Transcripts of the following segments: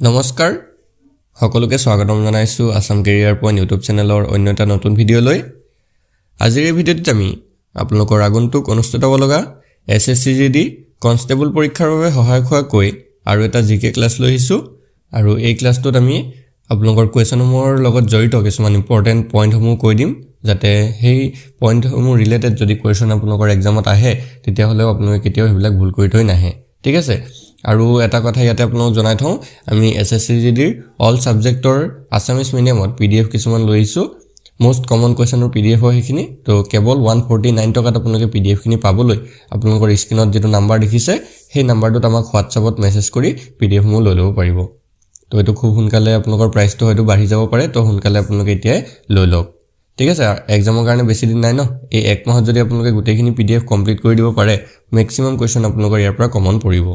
নমস্কাৰ সকলোকে স্বাগতম জনাইছো আসাম কেৰিয়াৰ পইণ্ট ইউটিউব চেনেলৰ অন্য এটা নতুন ভিডিঅ'লৈ। আজিৰ এই ভিডিঅ'টোত আমি আপোনালোকৰ আগন্তুক অনুষ্ঠিত হ'ব লগা SSCGD কনষ্টেবল পৰীক্ষাৰ বাবে সহায়ক হোৱাকৈ আৰু এটা জিকে ক্লাছ লৈ আহিছোঁ আৰু এই ক্লাছটোত আমি আপোনালোকৰ কুৱেশ্যনসমূহৰ লগত জড়িত কিছুমান ইম্পৰ্টেণ্ট পইণ্টসমূহ কৈ দিম যাতে সেই পইণ্টসমূহ ৰিলেটেড যদি কুৱেশ্যন আপোনালোকৰ এক্সামত আহে তেতিয়াহ'লেও আপোনালোকে কেতিয়াও সেইবিলাক ভুল কৰি থৈ নাহে, ঠিক আছে। আৰু এটা কথা ইয়াতে আপোনালোকক জনাই থওঁ, আমি SSCGDৰ অল ছাবজেক্টৰ আছামিজ মিডিয়ামত PDF কিছুমান লৈ আহিছোঁ। most common কুৱেশ্যনৰ PDF হয় সেইখিনি। তো কেৱল 149 টকাত আপোনালোকে PDF খিনি পাবলৈ আপোনালোকৰ স্ক্ৰীনত যেটো নাম্বাৰ দেখিছে সেই নাম্বাৰটোত আমাক হোৱাটছআপত মেছেজ কৰি PDF সমূহ লৈ ল'ব পাৰিব। তো এটো খুব সোনকালে আপোনালোকৰ প্ৰাইচটো হয়তো বাঢ়ি যাব পাৰে, তো সোনকালে আপোনালোকে এতিয়াই লৈ লওক, ঠিক আছে। এক্সামৰ কাৰণে বেছি দিন নাই ন, এই এক মাহত যদি আপোনালোকে গোটেইখিনি PDF কমপ্লিট কৰি দিব পাৰে মেক্সিমাম কুৱেশ্যন আপোনালোকৰ ইয়াৰ পৰা কমন পৰিব।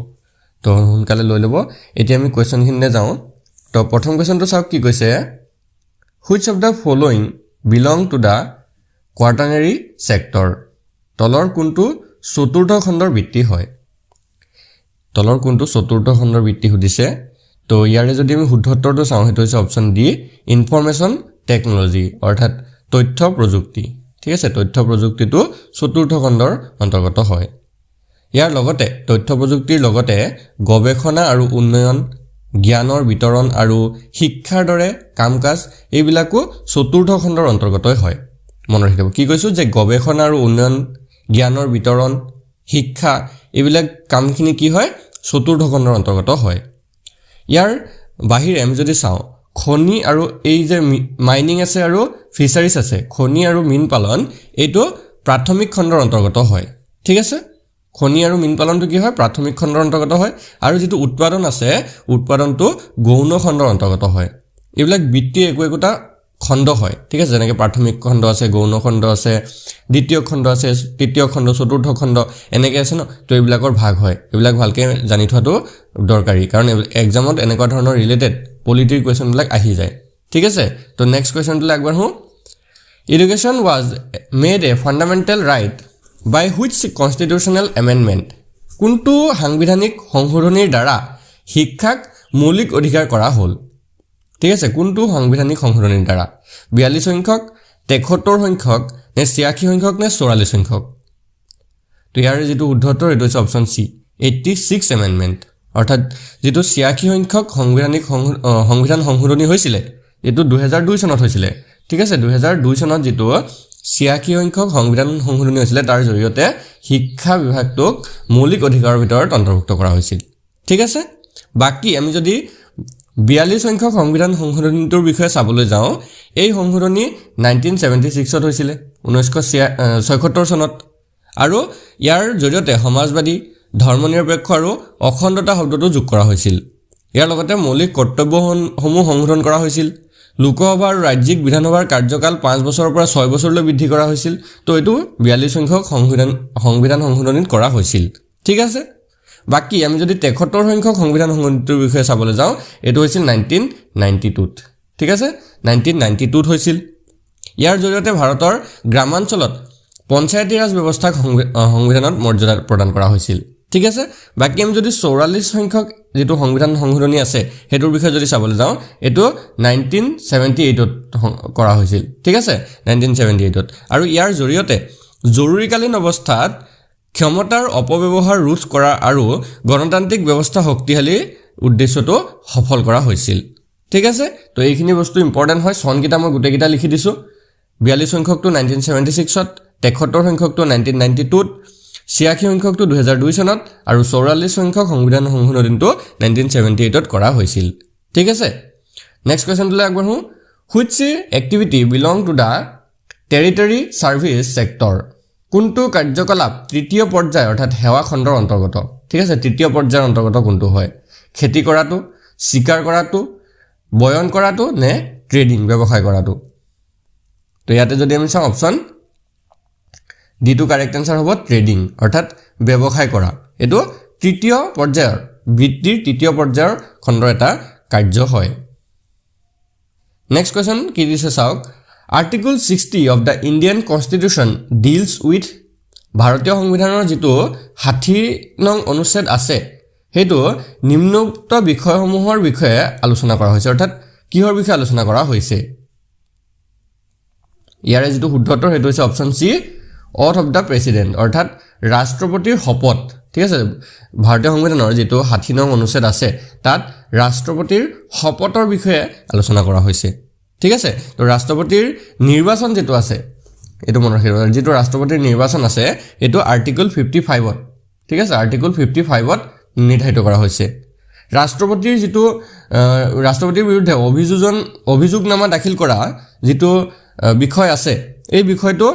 তো সোনকালে লৈ ল'ব। এতিয়া আমি কুৱেশ্যনখিনিলে যাওঁ। তো প্ৰথম কুৱেশ্যনটো চাওক কি কৈছে, which of the following belong to the quaternary sector? তলৰ কোনটো চতুৰ্থ খণ্ডৰ ভিত্তি হয়? তলৰ কোনটো চতুৰ্থ খণ্ডৰ ভিত্তি সুধিছে। তো ইয়াৰে যদি আমি শুদ্ধ উত্তৰটো চাওঁ সেইটো হৈছে অপশ্যন ডি, ইনফৰমেশ্যন টেকনলজি অৰ্থাৎ তথ্য প্ৰযুক্তি, ঠিক আছে। তথ্য প্ৰযুক্তিটো চতুৰ্থ খণ্ডৰ অন্তৰ্গত হয়। ইয়াৰ লগতে তথ্য প্ৰযুক্তিৰ লগতে গৱেষণা আৰু উন্নয়ন, জ্ঞানৰ বিতৰণ আৰু শিক্ষাৰ দৰে কাম-কাজ এইবিলাকো চতুৰ্থ খণ্ডৰ অন্তৰ্গতই হয়। মনত ৰাখিব কি কৈছোঁ যে গৱেষণা আৰু উন্নয়ন, জ্ঞানৰ বিতৰণ, শিক্ষা এইবিলাক কামখিনি কি হয় চতুৰ্থ খণ্ডৰ অন্তৰ্গত হয়। ইয়াৰ বাহিৰে আমি যদি চাওঁ খনি আৰু এই যে মাইনিং আছে আৰু ফিচাৰিজ আছে, খনি আৰু মীন পালন এইটো প্ৰাথমিক খণ্ডৰ অন্তৰ্গত হয়, ঠিক আছে। খনি আৰু মীন পালনটো কি হয় প্ৰাথমিক খণ্ডৰ অন্তৰ্গত হয় আৰু যিটো উৎপাদন আছে উৎপাদনটো গৌণ খণ্ডৰ অন্তৰ্গত হয়। এইবিলাক বৃত্তি একোটা খণ্ড হয়, ঠিক আছে। যেনেকৈ প্ৰাথমিক খণ্ড আছে, গৌণ খণ্ড আছে, দ্বিতীয় খণ্ড আছে, তৃতীয় খণ্ড, চতুৰ্থ খণ্ড এনেকৈ আছে ন। তো এইবিলাকৰ ভাগ হয়, এইবিলাক ভালকৈ জানি থোৱাটো দৰকাৰী কাৰণ এক্সামত এনেকুৱা ধৰণৰ ৰিলেটেড পলিটিৰ কুৱেশ্যনবিলাক আহি যায়, ঠিক আছে। তো নেক্সট কুৱেশ্যনটোলৈ আগবাঢ়োঁ। Education was made a fundamental right by which constitutional amendment? কোনটো সাংবিধানিক সংশোধনীৰ দ্বাৰা শিক্ষাক মৌলিক অধিকাৰ কৰা হ'ল? ঠিক আছে, কোনটো সাংবিধানিক সংশোধনীৰ দ্বাৰা? 42 সংখ্যক, 73 সংখ্যক নে 86 সংখ্যক নে 44 সংখ্যক? তো ইয়াৰ যিটো শুদ্ধ উত্তৰ এইটো হৈছে অপশ্যন চি, 86 এমেণ্ডমেণ্ট। অৰ্থাৎ যিটো 86 সংখ্যক সংবিধান সংশোধনী হৈছিলে এইটো 2002 চনত হৈছিলে, ঠিক আছে। 2002 চনত যিটো 86 সংখ্যক সংবিধান সংশোধনী হৈছিলে তাৰ জৰিয়তে শিক্ষা বিভাগটোক মৌলিক অধিকাৰৰ ভিতৰত অন্তৰ্ভুক্ত কৰা হৈছিল, ঠিক আছে। বাকী আমি যদি 42 সংখ্যক সংবিধান সংশোধনীটোৰ বিষয়ে চাবলৈ যাওঁ, এই সংশোধনী 1976ত হৈছিলে, 1976 চনত। আৰু ইয়াৰ জৰিয়তে সমাজবাদী, ধৰ্মনিৰপেক্ষ আৰু অখণ্ডতা শব্দটো যোগ কৰা হৈছিল। ইয়াৰ লগতে মৌলিক কৰ্তব্যসমূহ সংশোধন কৰা হৈছিল। লোকসভা আৰু ৰাজ্যিক বিধানসভাৰ কাৰ্যকাল 5 বছৰৰ পৰা 6 বছৰলৈ বৃদ্ধি কৰা হৈছিল। তো এইটো 42 সংখ্যক সংবিধান সংশোধনীত কৰা হৈছিল, ঠিক আছে। বাকী আমি যদি 73 সংখ্যক সংবিধান সংশোধনীটোৰ বিষয়ে চাবলৈ যাওঁ এইটো হৈছিল 1992ত, ঠিক আছে। 1992ত হৈছিল। ইয়াৰ জৰিয়তে ভাৰতৰ গ্ৰামাঞ্চলত পঞ্চায়তী ৰাজ ব্যৱস্থাক সংবিধানত মৰ্যাদা প্ৰদান কৰা হৈছিল, ঠিক আছে। বাকী আমি যদি 44 সংখ্যক যিটো সংবিধান সংশোধনী আছে সেইটোৰ বিষয়ে যদি চাবলৈ যাওঁ এইটো 1978ত কৰা হৈছিল, ঠিক আছে, 1978ত। আৰু ইয়াৰ জৰিয়তে জৰুৰীকালীন অৱস্থাত ক্ষমতাৰ অপব্যৱহাৰ ৰোধ কৰা আৰু গণতান্ত্ৰিক ব্যৱস্থা শক্তিশালী উদ্দেশ্যটো সফল কৰা হৈছিল, ঠিক আছে। তো এইখিনি বস্তু ইম্পৰ্টেণ্ট হয়, চনকেইটা মই গোটেইকেইটা লিখি দিছোঁ। 42 সংখ্যকটো 1976ত, 73 সংখ্যকটো 1992ত, 86 সংখ্যকটো 2002 চনত আৰু 44 সংখ্যক সংবিধান সংশোধনীটো 1978ত কৰা হৈছিল, ঠিক আছে। নেক্সট কুৱেশ্যনটোলৈ আগবাঢ়োঁ। Which activity belong to the territory service sector? কোনটো কাৰ্যকলাপ তৃতীয় পৰ্যায় অৰ্থাৎ সেৱা খণ্ডৰ অন্তৰ্গত, ঠিক আছে। তৃতীয় পৰ্যায়ৰ অন্তৰ্গত কোনটো হয়? খেতি কৰাটো, চিকাৰ কৰাটো, বয়ন কৰাটো নে ট্ৰেডিং ব্যৱসায় কৰাটো? তো ইয়াতে যদি আমি চাওঁ অপশ্যন ডিটো কাৰেক্ট এনচাৰ হ'ব ট্ৰেডিং অৰ্থাৎ ব্যৱসায় কৰা। এইটো তৃতীয় পৰ্যায়ৰ বৃত্তিৰ তৃতীয় পৰ্যায়ৰ খণ্ডৰ এটা কাৰ্য হয়। নেক্সট কুৱেশ্যন কি দিছে চাওক। Article 60 of the Indian constitution deals with? ভাৰতীয় সংবিধানৰ যিটো 60 নং অনুচ্ছেদ আছে হেতু নিম্নোক্ত বিষয়সমূহৰ বিষয়ে আলোচনা কৰা হৈছে অৰ্থাৎ কিহৰ বিষয়ে আলোচনা কৰা হৈছে ইয়াৰে যেটো শুদ্ধতৰ হেতু হৈছে অপচন সি অথ অফ দা প্ৰেসিডেন্ট অৰ্থাৎ ৰাষ্ট্ৰপতিৰ শপত ঠিক আছে ভাৰতীয় সংবিধানৰ যেটো 60 নং অনুচ্ছেদ আছে তাত ৰাষ্ট্ৰপতিৰ শপতৰ বিষয়ে আলোচনা কৰা হৈছে ঠিক আছে তো ৰাষ্ট্ৰপতিৰ নিৰ্বাচন যেটো আছে এটো মনৰ ৰাখিব যেটো ৰাষ্ট্ৰপতিৰ নিৰ্বাচন আছে এটো আৰ্টিকল 55 ত ঠিক আছে আৰ্টিকল 55 ত নিৰ্ধাৰিত কৰা হৈছে ৰাষ্ট্ৰপতিৰ যেটো ৰাষ্ট্ৰপতিৰ বিৰুদ্ধে অভিযোগনামা দাখিল কৰা যেটো বিষয় আছে এই বিষয়টো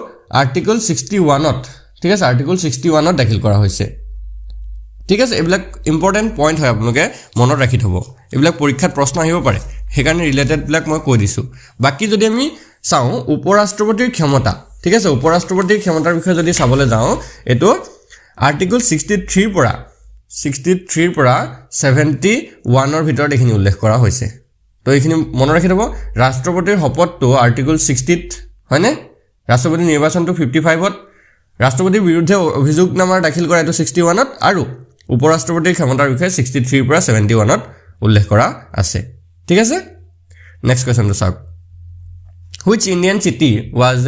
আৰ্টিকল 61 ত ঠিক আছে আৰ্টিকল 61 ত দাখিল কৰা হৈছে ঠিক আছে এবিলাক ইম্পৰ্টেন্ট পইণ্ট হয় আপোনালোকে মনত ৰাখি থব এবিলাক পৰীক্ষাত প্ৰশ্ন আহিব পাৰে হেকাৰণে ৰিলেটেড বিলাক মই কৈ দিছো বাকি যদি আমি চাও উপৰাষ্ট্ৰপতিৰ ক্ষমতা ঠিক আছে উপৰাষ্ট্ৰপতিৰ ক্ষমতাৰ বিষয়ে যদি চাবলৈ যাও এটো আৰ্টিকল 63 পৰা 71 ৰ ভিতৰত এখিনি উল্লেখ কৰা হৈছে তো এখিনি মনত ৰাখি থব ৰাষ্ট্ৰপতিৰ শপতটো আৰ্টিকল 60 ত হয়নে ৰাষ্ট্ৰপতি নিৰ্বাচনটো 55 ত ৰাষ্ট্ৰপতিৰ বিৰুদ্ধে অভিযোগনামা দাখিল কৰা এটো 61 ত আৰু উপৰাষ্ট্ৰপতিৰ ক্ষমতাৰ বিষয়ে 63 পৰা 71 ত উল্লেখ কৰা আছে ঠিক আছে নেক্সট কোৱেশ্চনটো চাওক Which Indian city was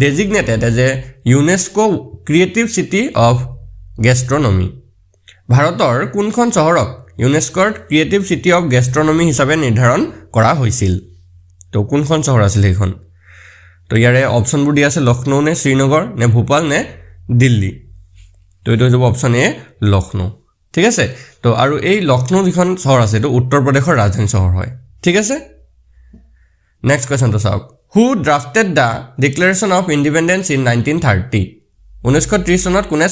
designated as a UNESCO Creative City of Gastronomy? ভাৰতৰ কোনখন চহৰক ইউনেস্কোৰ ক্ৰিয়েটিভ সিটি অফ গেষ্ট্ৰনমি হিচাপে নিৰ্ধাৰণ কৰা হৈছিল তো কোনখন চহৰ আছিল এইখন তো ইয়াৰে অপচনবোৰ দি আছে লখনৌ নে শ্ৰীনগৰ নে ভোপাল নে দিল্লী তো এটো হ'ব অপচন এ লখনৌ ঠিক আছে তো আৰু এই লখনৌ যিখন চহৰ আছে এটো উত্তৰ প্ৰদেশৰ ৰাজধানী চহৰ হয় ঠিক আছে নেক্সট কোৱেশ্চনটো চাওক Who drafted the Declaration of Independence in 1930? 1930 চনত কোনে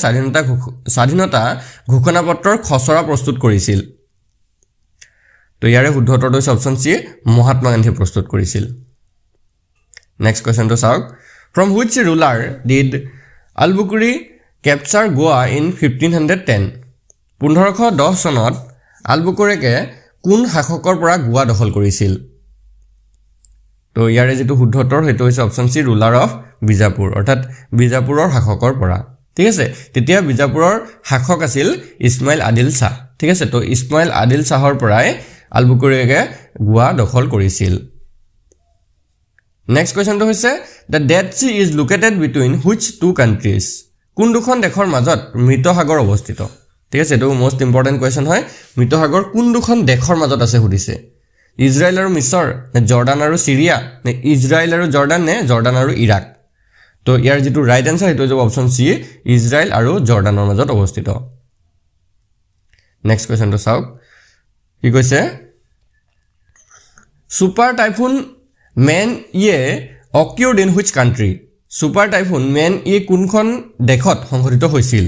স্বাধীনতা ঘোষণাপত্ৰৰ খচৰা প্ৰস্তুত কৰিছিল তো ইয়াৰে শুদ্ধ উত্তৰটো হৈছে অপচন সি মহাত্মা গান্ধী প্ৰস্তুত কৰিছিল নেক্সট কোৱেশ্চনটো চাওক From which ruler did Albuquerque capture Goa in 1510? 1510 চনত আলবুকুৰেকে কোন শাসকৰ পৰা গোৱা দখল কৰিছিল তো ইয়াৰে যেটো শুদ্ধ উত্তৰ হেতু হৈছে option C ruler of Bijapur অৰ্থাৎ বিজাপুৰৰ শাসকৰ পৰা ঠিক আছে তেতিয়া বিজাপুৰৰ শাসক আছিল ইছমাইল আদিল শাহ ঠিক আছে তো ইছমাইল আদিল শাহৰ পৰাই আলবুকুৰেকে গোৱা দখল কৰিছিল নেক্সট কোৱেশ্চনটো হৈছে the Dead Sea is located between which two countries কোন দুখন দেশৰ মাজত মৃত সাগৰ অৱস্থিত ঠিক আছে এটো মোস্ট ইম্পৰ্টেন্ট কোৱেশ্চন হয় মৃত সাগৰ কোন দুখন দেশৰ মাজত আছে সুধিছে ইজৰাইল আৰু মিছৰ নে জৰ্ডান আৰু সিৰিয়া নে ইজৰাইল আৰু জৰ্ডান নে জৰ্ডান আৰু ইৰাক তো ইয়াৰ যেটো ৰাইট আনসাৰ হেতু হ'ব অপচন সি ইজৰাইল আৰু জৰ্ডানৰ মাজত অৱস্থিত নেক্সট কোৱেশ্চনটো চাওক কি কৈছে super typhoon Manyi occurred in which country super typhoon Manyi কোনখন দেশত সংঘটিত হৈছিল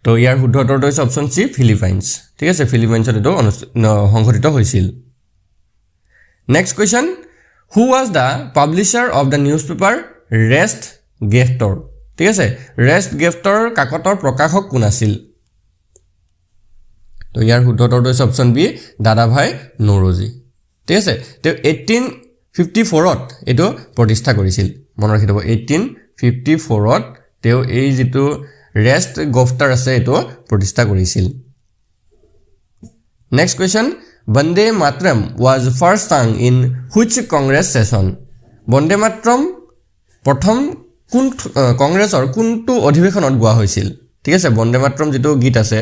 তো ইয়াৰ শুদ্ধ উত্তৰটো হৈছে অপচন সি ফিলিপাইনছ ঠিক আছে ফিলিপাইনছত এটো সংঘটিত হৈছিল next question who was the publisher of the newspaper Rast Goftar ঠিক আছে ৰেষ্ট গেফটৰ কাকতৰ প্ৰকাশক কোন আছিল তো ইয়াৰ শুদ্ধ উত্তৰটো হৈছে অপচন বি দাদাভাই নৰোজি ঠিক আছে তে 1854 ত এটো প্ৰতিষ্ঠা কৰিছিল মনত ৰাখি থব 1854 ত তেও এই যেটো ৰেষ্ট গফটাৰ আছে এটো প্ৰতিষ্ঠা কৰিছিল next question Vande Mataram was first sung in which congress session Vande Mataram প্ৰথম কোন কংগ্ৰেছৰ কোনটো অধিৱেশনত গোৱা হৈছিল ঠিক আছে বন্দে মাতৰম যেটো গীত আছে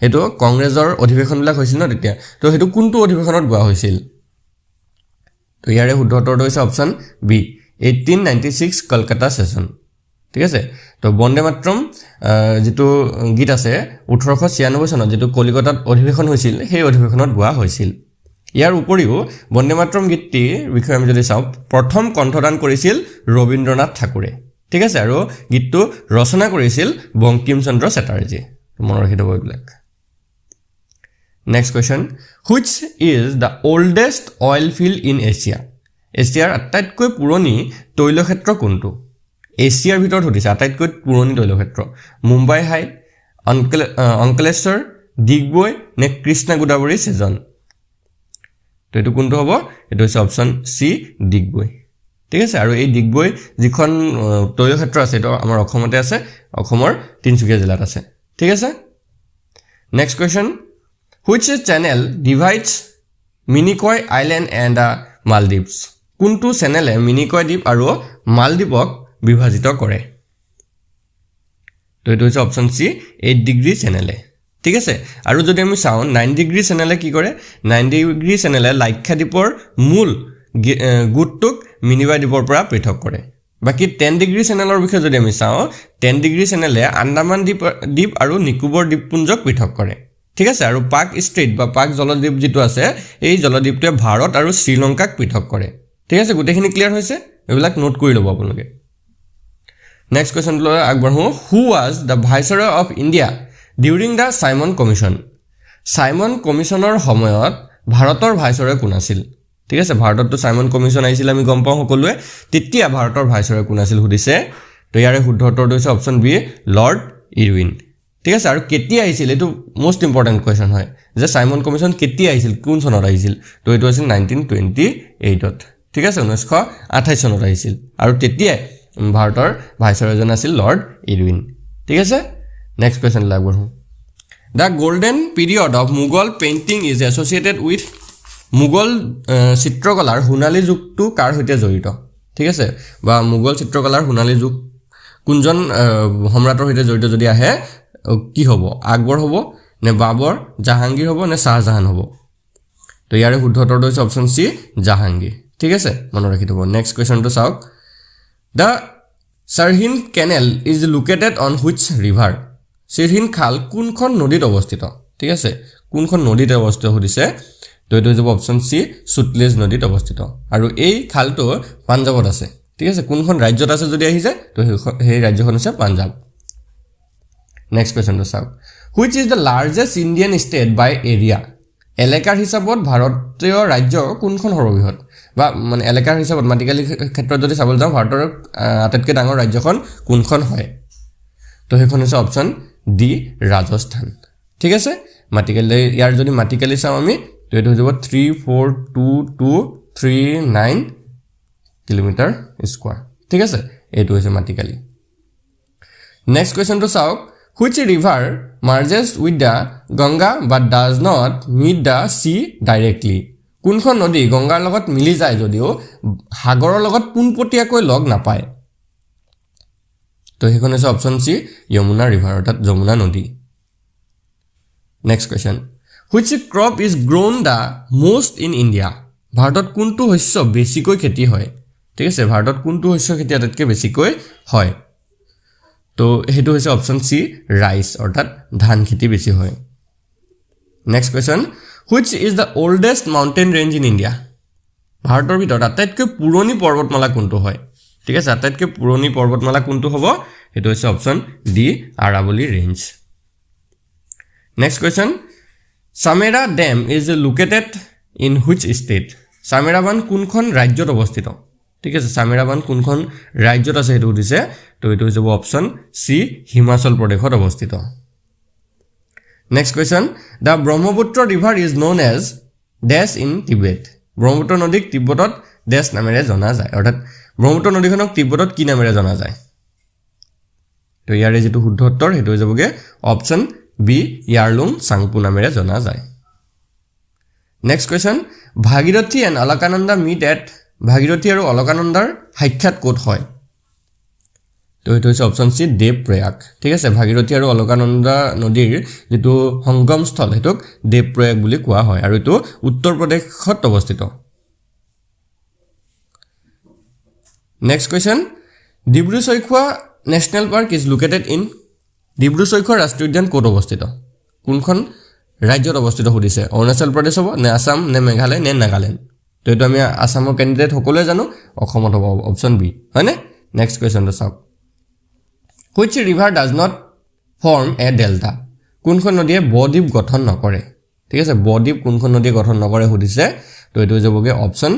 এটো কংগ্ৰেছৰ অধিৱেশনবিলাক হৈছিল ন তেতিয়া তো হেতু কোনটো অধিৱেশনত গোৱা হৈছিল তো ইয়াৰে শুদ্ধ উত্তৰটো হৈছে অপচন বি 1896 কলকাতা সেশন ঠিক আছে তো বন্দে মাতৰম যেটো গীত আছে 1896 চনত যেটো কলিকতাত অধিৱেশন হৈছিল সেই অধিৱেশনত গোৱা হৈছিল ইয়াৰ উপৰিও বন্দে মাতৰম গীতটিৰ বিষয়ে আমি যদি চাও প্ৰথম কণ্ঠদান কৰিছিল ৰবীন্দ্ৰনাথ ঠাকুৰে ঠিক আছে আৰু গীতটো ৰচনা কৰিছিল বঙ্কিম চন্দ্ৰ চেটাৰ্জী মনত ৰাখি থব এইবিলাক next question which is the oldest oil field in Asia এছিয়াৰ আটাইতকৈ পুৰণি তৈলক্ষেত্ৰ কোনটো এছিয়াৰ ভিতৰত সুধিছে আটাইতকৈ পুৰণি তৈলক্ষেত্ৰ মুম্বাই হাই অংকলেশ্বৰ ডিগবৈ নে কৃষ্ণা গোদাবৰী সেজন তো এটো কোনটো হ'ব এটো হৈছে অপচন সি ডিগবৈ ঠিক আছে আৰু এই ডিগবৈ যিখন তৈলক্ষেত্ৰ আছে এটো আমাৰ অসমতে আছে অসমৰ তিনচুকীয়া জিলাত আছে ঠিক আছে Next question. Which channel divides Minicoy Island and Maldives? কোনটো চেনেলে মিনিকয় দ্বীপ আৰু মালদ্বীপক বিভাজিত কৰে? তো এইটো হৈছে অপশ্যন সি 8 ডিগ্ৰী চেনেলে ঠিক আছে আৰু যদি আমি চাওঁ 9 ডিগ্ৰী চেনেলে কি কৰে 9 ডিগ্ৰী চেনেলে লাক্ষাদ্বীপৰ মূল গুটটোক মিনিকয় দ্বীপৰ পৰা পৃথক কৰে বাকি 10 ডিগ্ৰী চেনেলৰ বিষয়ে যদি আমি চাওঁ 10 ডিগ্ৰী চেনেলে আন্দামান দ্বীপ আৰু নিকোবৰ দ্বীপপুঞ্জক পৃথক কৰে ঠিক আছে আৰু পাক ষ্ট্ৰেইট বা পাক জলদ্বীপ যেটো আছে এই জলদ্বীপটোৱে ভাৰত আৰু শ্ৰীলংকাক পৃথক কৰে ঠিক আছে গোটেইখিনি ক্লিয়াৰ হৈছে এইবিলাক নোট কৰি ল'ব আপোনালোকে নেক্সট কোৱেশ্চন লৈ আগবঢ়ো who was the viceroy of India during the Simon Commission Simon কমিশনৰ সময়ত ভাৰতৰ ভাইসৰয় কোন আছিল ঠিক আছে ভাৰততো সাইমন কমিশন আহিছিল আমি গম পাওঁ সকলোৱে তেতিয়া ভাৰতৰ ভাইসৰয় কোন আছিল সুধিছে তো ইয়াৰে শুদ্ধ উত্তৰটো হৈছে অপশ্যন বি লৰ্ড ইৰউইন ঠিক আছে আৰু কেতিয়া আহিছিল এটো মোস্ট ইম্পৰ্টেন্ট কোৱেশ্চন হয় যে সাইমন কমিশন কেতিয়া আহিছিল কোন চনত আহিছিল তো এটো আছিল 1928 ত ঠিক আছে 1928 চনত আহিছিল আৰু তেতিয়া ভাৰতৰ ভাইসৰয়জন আছিল লৰ্ড ইৰউইন ঠিক আছে নেক্সট কোৱেশ্চন লাগবঢ়ো the golden period of Mughal painting is associated with Mughal চিত্ৰকলাৰ সোণালী যুগটো কাৰ সৈতে জড়িত ঠিক আছে বা মুঘল চিত্ৰকলাৰ সোণালী যুগ কোনজন সম্ৰাটৰ সৈতে জড়িত যদি আহে কি হ'ব আকবৰ হ'ব নে বাবৰ জাহাংগীৰ হ'ব নে শাহজাহান হ'ব তো ইয়াৰে শুদ্ধ উত্তৰটো হৈছে অপশ্যন সি জাহাংগীৰ ঠিক আছে মনত ৰাখি থব নেক্সট কোৱেশ্চনটো চাওক the Sirhind canal is located on which river Sirhind খাল কোনখন নদীত অৱস্থিত ঠিক আছে কোনখন নদীত অৱস্থিত সুধিছে তো এইটো হ'ব অপশ্যন সি সুতলেজ নদীত অৱস্থিত আৰু এই খালটো পাঞ্জাবত আছে ঠিক আছে কোনখন ৰাজ্যত আছে যদি আহি যায় তো সেই ৰাজ্যখন আছে পাঞ্জাব নেক্সট কোৱেশ্চনটো চাওক which is the largest Indian state by area এলেকাৰ হিচাপত ভাৰতীয় ৰাজ্য কোনখন সৰ্ববৃহৎ বা মানে এলেকাৰ হিচাপত মাটিকালি ক্ষেত্ৰত যদি চাবলৈ যাওঁ ভাৰতৰ আটাইতকৈ ডাঙৰ ৰাজ্যখন কোনখন হয় তো সেইখন হৈছে অপশ্যন ডি ৰাজস্থান ঠিক আছে মাটিকালি ইয়াৰ যদি মাটিকালি চাওঁ আমি তো এইটো হৈ যাব 34239 কিলোমিটাৰ স্কয়াৰ ঠিক আছে এইটো হৈছে মাটিকালি নেক্সট কোৱেশ্চনটো চাওক which river merges with the Ganga but does not meet the sea directly কোনখন নদী গংগাৰ লগত মিলি যায় যদিও সাগৰৰ লগত পোনপটীয়াকৈ লগ নাপায় তো সেইখন হৈছে অপশ্যন সি যমুনা ৰিভাৰ অৰ্থাৎ যমুনা নদী next question which crop is grown the most in India ভাৰতত কোনটো শস্য বেছিকৈ খেতি হয় ঠিক আছে ভাৰতত কোনটো শস্য খেতি আটাইতকৈ বেছিকৈ হয় তো হেতু হৈছে অপশ্যন সি রাইস অৰ্থাৎ ধান খেতি বেছি হয় next question which is the oldest mountain range in India ভাৰতৰ ভিতৰত আটাইতকৈ পুৰণি পৰ্বতমালা কোনটো হয় ঠিক আছে আটাইতকৈ পুৰণি পৰ্বতমালা কোনটো হ'ব হেতু হৈছে option D Aravalli range next question Samera dam is located in which state Samera বান্ধ কোনখন ৰাজ্যত অৱস্থিত ঠিক আছে সামেৰা বান্ধ কোনখন ৰাজ্যত আছে হেতু দিছে তো এটো হৈছে অপশ্যন সি হিমাচল প্ৰদেশত অৱস্থিত next question the Brahmaputra river is known as dash in Tibet Brahmaputra নদীক তিব্বতত ড্যাশ নামেৰে জনা যায় অৰ্থাৎ ব্ৰহ্মপুত্ৰ নদীখনক তিব্বতত কি নামেৰে জনা যায় তো ইয়াৰে যেটো শুদ্ধ উত্তৰ হেতু হৈ যাবগে অপশ্যন বি ইয়াৰলুং চাংপু নামেৰে জনা যায় next question Bhagirathi and Alaknanda meet at Bhagirathi আৰু অলকানন্দাৰ সাক্ষাৎ ক'ত হয় তো এইটো হৈছে অপশ্যন সি দেৱ প্ৰয়াগ ঠিক আছে ভাগীৰথী আৰু অলকানন্দা নদীৰ যেটো সংগমস্থল হেতুক দেৱ প্ৰয়াগ বুলি কোৱা হয় আৰু এটো উত্তৰ প্ৰদেশত অৱস্থিত next question Dibru-Saikhowa national park is located in Dibru-Saikhowa ৰাষ্ট্ৰীয় উদ্যান ক'ত অৱস্থিত কোনখন ৰাজ্যত অৱস্থিত সুধিছে অৰুণাচল প্ৰদেশ হ'ব নে আসাম নে মেঘালয় নে নাগালেণ্ড তো এইটো আমি আসামৰ ক্যান্ডিডেট সকলোৱে জানো অসমত হ'ব অপশ্যন বি হয়নে নেক্সট কোৱেশ্চনটো চাওক which river does not form a delta কোনখন নদীয়ে বদ্বীপ গঠন নকৰে ঠিক আছে বদ্বীপ কোনখন নদীয়ে গঠন নকৰে সুধিছে তো এইটো যাবগে অপশ্যন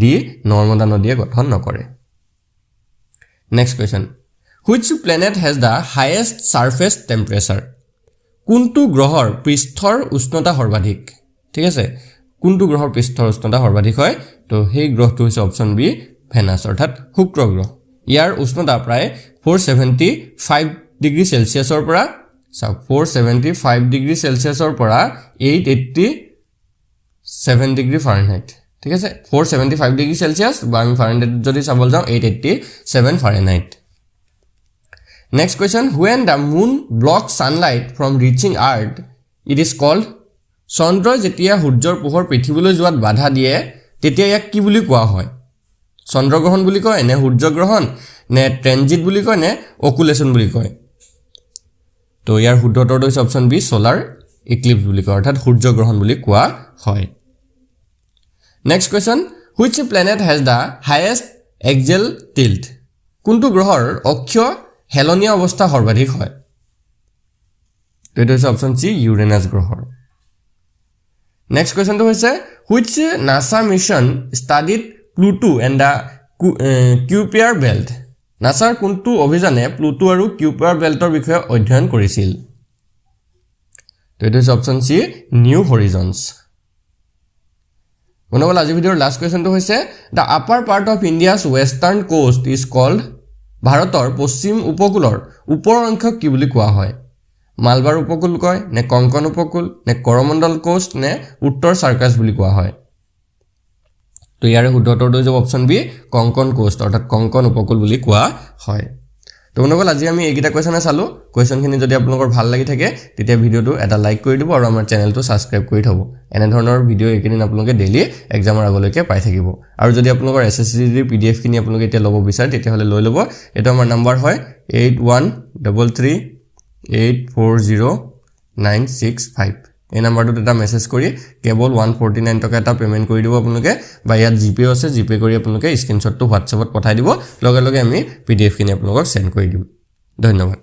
ডি নৰ্মদা নদীয়ে গঠন নকৰে next question which planet has the highest surface temperature কোনটো গ্ৰহৰ পৃষ্ঠৰ উষ্ণতা সৰ্বাধিক ঠিক আছে কোনটো গ্ৰহৰ পৃষ্ঠৰ উষ্ণতা সৰ্বাধিক হয় তো সেই গ্ৰহটো হৈছে অপশ্যন বি ভেনাছ অৰ্থাৎ শুক্ৰ গ্ৰহ ইয়াৰ উষ্ণতা প্ৰায় 475 ডিগ্ৰী সেলসিয়াছৰ পৰা চাওক 475 ডিগ্ৰী চেলচিয়াছৰ পৰা 887 ডিগ্ৰী ফাৰেনহাইট ঠিক আছে 475 ডিগ্ৰী চেলচিয়াছ বা আমি ফাৰেনহাইট যদি চাবলৈ যাওঁ 887 Fahrenheit Next question, when the moon blocks sunlight from reaching earth, it is called চন্দ্ৰই যেতিয়া সূৰ্যৰ পোহৰ পৃথিৱীলৈ যোৱাত বাধা দিয়ে তেতিয়া ইয়াক কি বুলি কোৱা হয় চন্দ্ৰগ্ৰহণ বুলি কয় নে সূৰ্যগ্ৰহণ নে ট্ৰেনজিট বুলি কয় নে অকুলেশ্যন বুলি কয় তো ইয়াৰ শুদ্ধ উত্তৰটো হৈছে অপচন বি সোলাৰ ইক্লিপছ বুলি কয় অৰ্থাৎ সূৰ্যগ্ৰহণ বুলি কোৱা হয় next question which planet has the highest axial tilt কোনটো গ্ৰহৰ অক্ষীয় হেলনীয়া অৱস্থা সৰ্বাধিক হয় তো এটা হৈছে অপচন সি ইউৰেনাছ গ্ৰহৰ নেক্সট কোৱেশ্চনটো হৈছে which NASA mission studied Pluto and the Kuiper belt নাসাৰ কোনটো অভিযানে প্লুটো আৰু কিউপাৰ বেল্টৰ বিষয়ে অধ্যয়ন কৰিছিল তো এটা হৈছে অপচন সি নিউ হৰিজনছ বন্ধুসকল আজি ভিডিঅ'ৰ লাষ্ট কোৱেশ্চনটো হৈছে the upper part of India's western coast is called ভাৰতৰ পশ্চিম উপকূলৰ ওপৰ অংশক কি বুলি কোৱা হয় মালবাৰ উপকূল কয় নে কংকন উপকূল নে কৰমণ্ডল কোষ্ট নে উত্তৰ সাৰ্কাছ বুলি কোৱা হয় তো ইয়াৰ শুদ্ধ উত্তৰটো হৈছে অপচন বি কংকন কোষ্ট অৰ্থাৎ কংকন উপকূল বুলি কোৱা হয় তো বন্ধুসকল আজি আমি এইকেইটা কোৱেশ্চন চালো কোৱেশ্চনখিনি যদি আপোনালোকৰ ভাল লাগি থাকে তেতিয়া ভিডিঅ'টো এটা লাইক কৰি দিব আৰু আমাৰ চেনেলটো সাবস্ক্ৰাইব কৰি থব এনে ধৰণৰ ভিডিঅ' এইকেইদিন আপোনালোকে ডেইলি এক্সামৰ আগলৈকে পাই থাকিব আৰু যদি আপোনালোকৰ এছএছচিৰ পিডিএফ খিনি আপোনালোকে এতিয়া ল'ব বিচাৰে তেতিয়াহ'লে লৈ ল'ব এটা আমাৰ নম্বৰ হয় 8133840965 এই নম্বৰটোত এটা মেছেজ কৰি কেৱল 149 টকা এটা পেমেন্ট কৰি দিব আপোনালোকে বা ইয়াত জিপে আছে জিপে কৰি আপোনালোকে স্ক্ৰিনশ্বটটো WhatsAppত পঠাই দিব লগে লগে আমি পিডিএফ খিনি আপোনালোকক সেন্ড কৰি দিম ধন্যবাদ